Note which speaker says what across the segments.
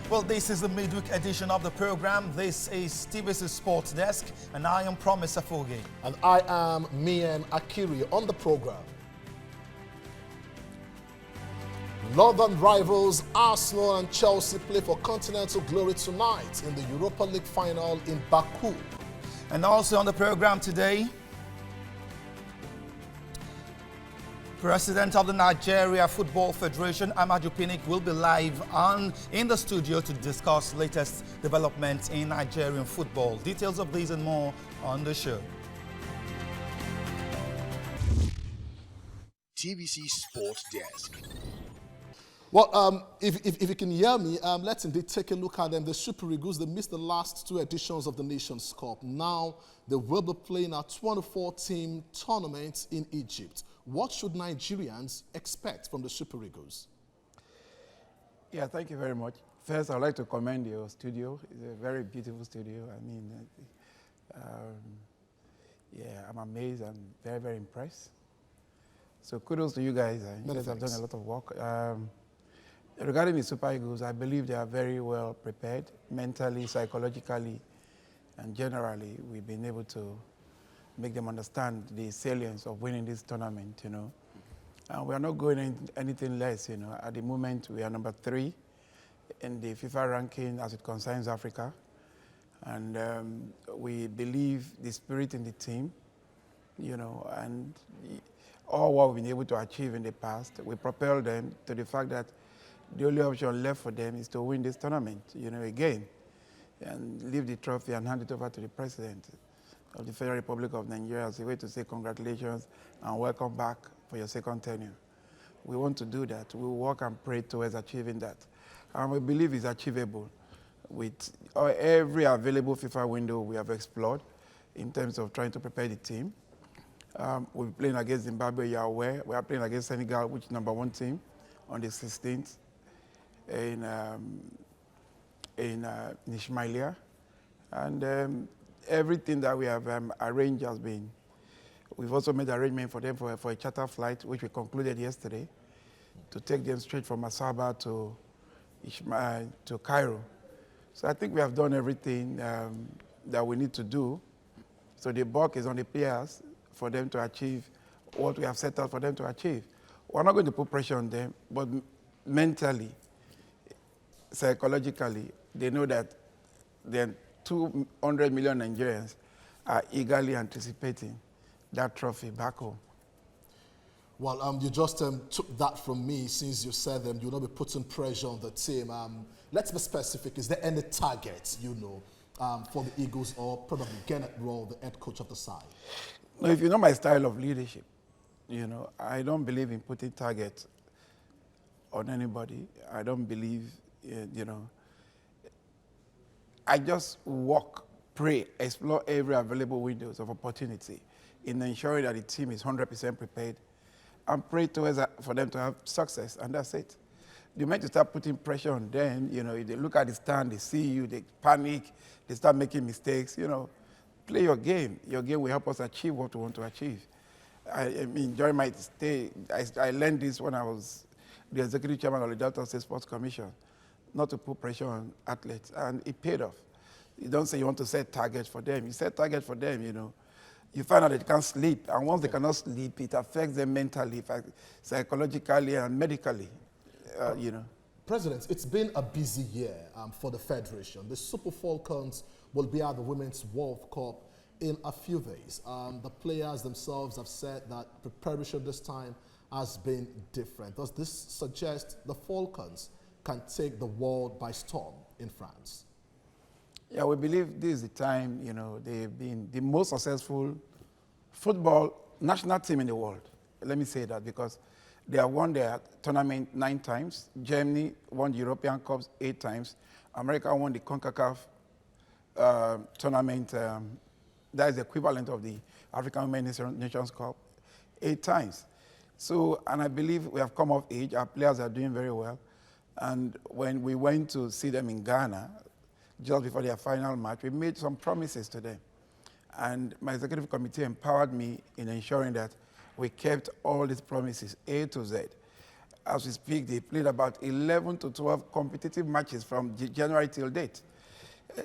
Speaker 1: Well, this is the midweek edition of the program. This is TVC Sports Desk, and I am Promise Afoge.
Speaker 2: And I am Mian Akiri on the program. Northern rivals Arsenal and Chelsea play for continental glory tonight in the Europa League final in Baku.
Speaker 1: And also on the program today, President of the Nigeria Football Federation, Amaju Pinnick, will be live in the studio to discuss latest developments in Nigerian football. Details of these and more on the show.
Speaker 3: TVC Sports Desk.
Speaker 2: Well, if you can hear me, let's indeed take a look at them. The Super Eagles, they missed the last two editions of the Nations Cup. Now they will be playing a 24-team tournament in Egypt. What should Nigerians expect from the Super Eagles?
Speaker 4: Yeah, thank you very much. First, I'd like to commend your studio. It's a very beautiful studio. I mean, yeah, I'm amazed and very, very impressed. So kudos to you guys. You guys have done a lot of work. Regarding the Super Eagles, I believe they are very well prepared, mentally, psychologically, and generally. We've been able to make them understand the salience of winning this tournament, you know. And we are not going anything less, you know. At the moment, we are number 3 in the FIFA ranking as it concerns Africa. And we believe the spirit in the team, you know, and all what we've been able to achieve in the past, we propel them to the fact that the only option left for them is to win this tournament, you know, again, and leave the trophy and hand it over to the President of the Federal Republic of Nigeria as a way to say congratulations and welcome back for your second tenure. We want to do that. We work and pray towards achieving that. And we believe it's achievable with every available FIFA window we have explored in terms of trying to prepare the team. We're playing against Zimbabwe, you're aware. We are playing against Senegal, which is #1 team, on the 16th in Ismailia. And everything that we have arranged has been, we've also made arrangement for them for a charter flight, which we concluded yesterday, to take them straight from Asaba to Cairo. So I think we have done everything that we need to do. So the buck is on the players for them to achieve what we have set out for them to achieve. We're not going to put pressure on them, but mentally, psychologically, they know that the 200 million Nigerians are eagerly anticipating that trophy back home.
Speaker 2: Well, you just took that from me since you said you'll not be putting pressure on the team. Let's be specific. Is there any targets, you know, for the Eagles or probably Kenneth Rowe, the head coach of the side?
Speaker 4: No, if you know my style of leadership, you know, I don't believe in putting targets on anybody. I don't believe, you know, I just walk, pray, explore every available windows of opportunity in ensuring that the team is 100% prepared and pray towards for them to have success, and that's it. The moment you start putting pressure on them, you know, if they look at the stand, they see you, they panic, they start making mistakes, you know, play your game. Your game will help us achieve what we want to achieve. I mean, during my stay, I learned this when I was the executive chairman of the Delta State Sports Commission, not to put pressure on athletes, and it paid off. You don't say you want to set targets for them. You set targets for them, you know. You find out they can't sleep, and once they cannot sleep, it affects them mentally, psychologically, and medically, you know.
Speaker 2: President, it's been a busy year for the Federation. The Super Falcons will be at the Women's World Cup in a few days. The players themselves have said that preparation this time has been different. Does this suggest the Falcons can take the world by storm in France?
Speaker 4: Yeah, we believe this is the time, you know, they've been the most successful football national team in the world. Let me say that because they have won their tournament 9 times. Germany won the European Cups 8 times. America won the CONCACAF tournament, that is the equivalent of the African Women's Nations Cup, 8 times. So, and I believe we have come of age. Our players are doing very well. And when we went to see them in Ghana, just before their final match, we made some promises to them. And my executive committee empowered me in ensuring that we kept all these promises, A to Z. as we speak, they played about 11 to 12 competitive matches from January till date.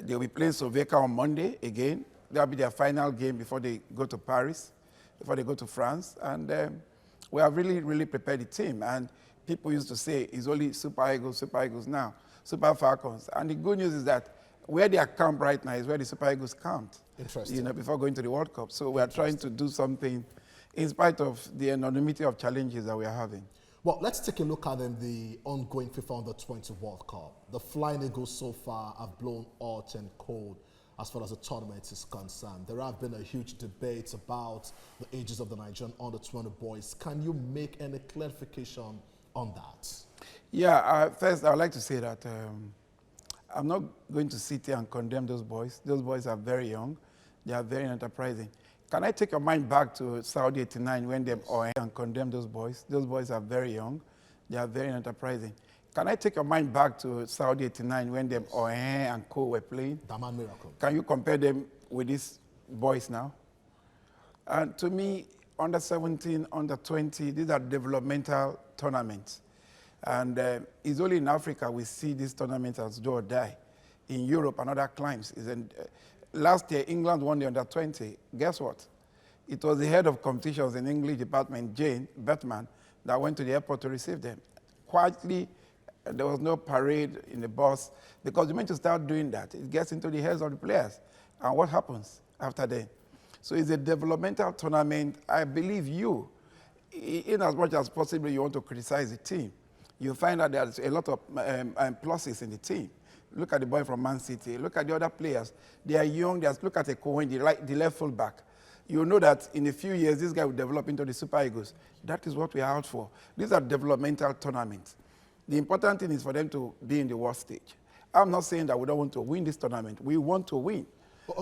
Speaker 4: They'll be playing Slovakia on Monday again. That'll be their final game before they go to Paris, before they go to France. And we have really, really prepared the team. And people used to say it's only Super Eagles now, Super Falcons. And the good news is that where they are camped right now is where the Super Eagles camped.
Speaker 2: Interesting.
Speaker 4: You know, before going to the World Cup. So we are trying to do something in spite of the enormity of challenges that we are having.
Speaker 2: Well, let's take a look at the ongoing FIFA Under-20 World Cup. The Flying Eagles so far have blown hot and cold as far as the tournament is concerned. There have been a huge debate about the ages of the Nigerian Under-20 boys. Can you make any clarification on that?
Speaker 4: Yeah, first I'd like to say that I'm not going to sit here and condemn those boys. Those boys are very young. They are very enterprising. Can I take your mind back to Saudi 89 when they and condemn those boys? Those boys are very young. They are very enterprising. Can I take your mind back to Saudi 89 when them and co were playing?
Speaker 2: Daman Miracle.
Speaker 4: Can you compare them with these boys now? And to me, under 17, under 20, these are developmental tournaments. And it's only in Africa we see these tournaments as do or die. In Europe and other climes. Last year, England won the under 20. Guess what? It was the head of competitions in English department, Jane Bettman, that went to the airport to receive them. Quietly, there was no parade in the bus, because the moment you start doing that, it gets into the heads of the players. And what happens after that? So it's a developmental tournament. I believe you, in as much as possible, you want to criticize the team. You find that there's a lot of pluses in the team. Look at the boy from Man City. Look at the other players. They are young. Look at Cohen, the left full back. You know that in a few years, this guy will develop into the Super Eagles. That is what we are out for. These are developmental tournaments. The important thing is for them to be in the world stage. I'm not saying that we don't want to win this tournament. We want to win.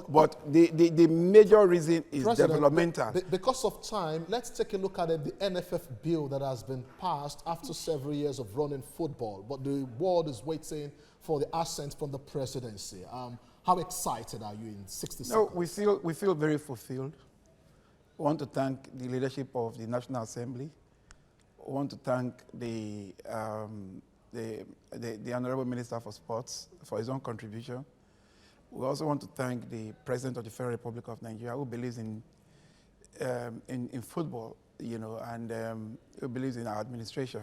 Speaker 4: But the major reason is
Speaker 2: President,
Speaker 4: developmental.
Speaker 2: Because of time, let's take a look at the NFF bill that has been passed after several years of running football. But the world is waiting for the assent from the presidency. How excited are you in 60 seconds?
Speaker 4: No, we feel very fulfilled. We want to thank the leadership of the National Assembly. We want to thank the Honorable Minister for Sports for his own contribution. We also want to thank the President of the Federal Republic of Nigeria, who believes in football, you know, and who believes in our administration.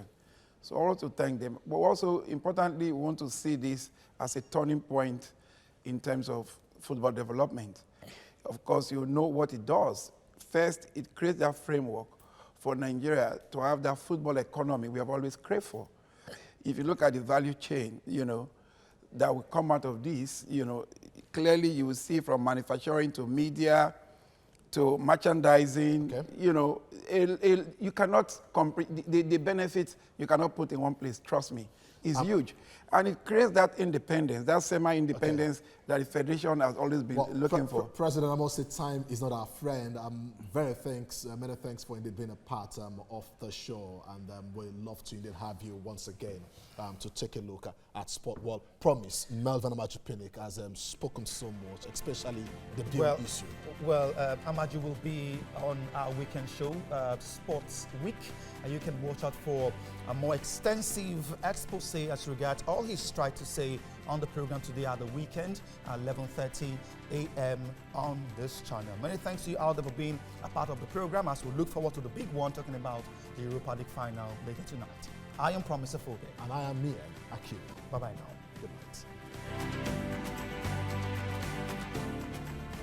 Speaker 4: So I want to thank them. But also, importantly, we want to see this as a turning point in terms of football development. Of course, you know what it does. First, it creates that framework for Nigeria to have that football economy we have always craved for. If you look at the value chain, you know, that will come out of this, you know, clearly you will see from manufacturing to media to merchandising, okay. You know, you cannot the benefits you cannot put in one place, trust me, is huge. And it creates that independence, that semi-independence that the Federation has always been looking for.
Speaker 2: President, I must say time is not our friend. Many thanks for indeed being a part of the show, and we'd love to indeed have you once again to take a look at sport. Well, promise, Melvin Amaju Pinnick has spoken so much, especially the bill issue.
Speaker 1: Well, Amaju will be on our weekend show, Sports Week, and you can watch out for a more extensive expose as regards all he's tried to say on the program today at the weekend at 11:30 a.m. on this channel. Many thanks to you all for being a part of the program as we look forward to the big one, talking about the Europa League final later tonight. I am Promise Afobe.
Speaker 2: And I am Mian Akil.
Speaker 1: Bye-bye now.
Speaker 2: Good night.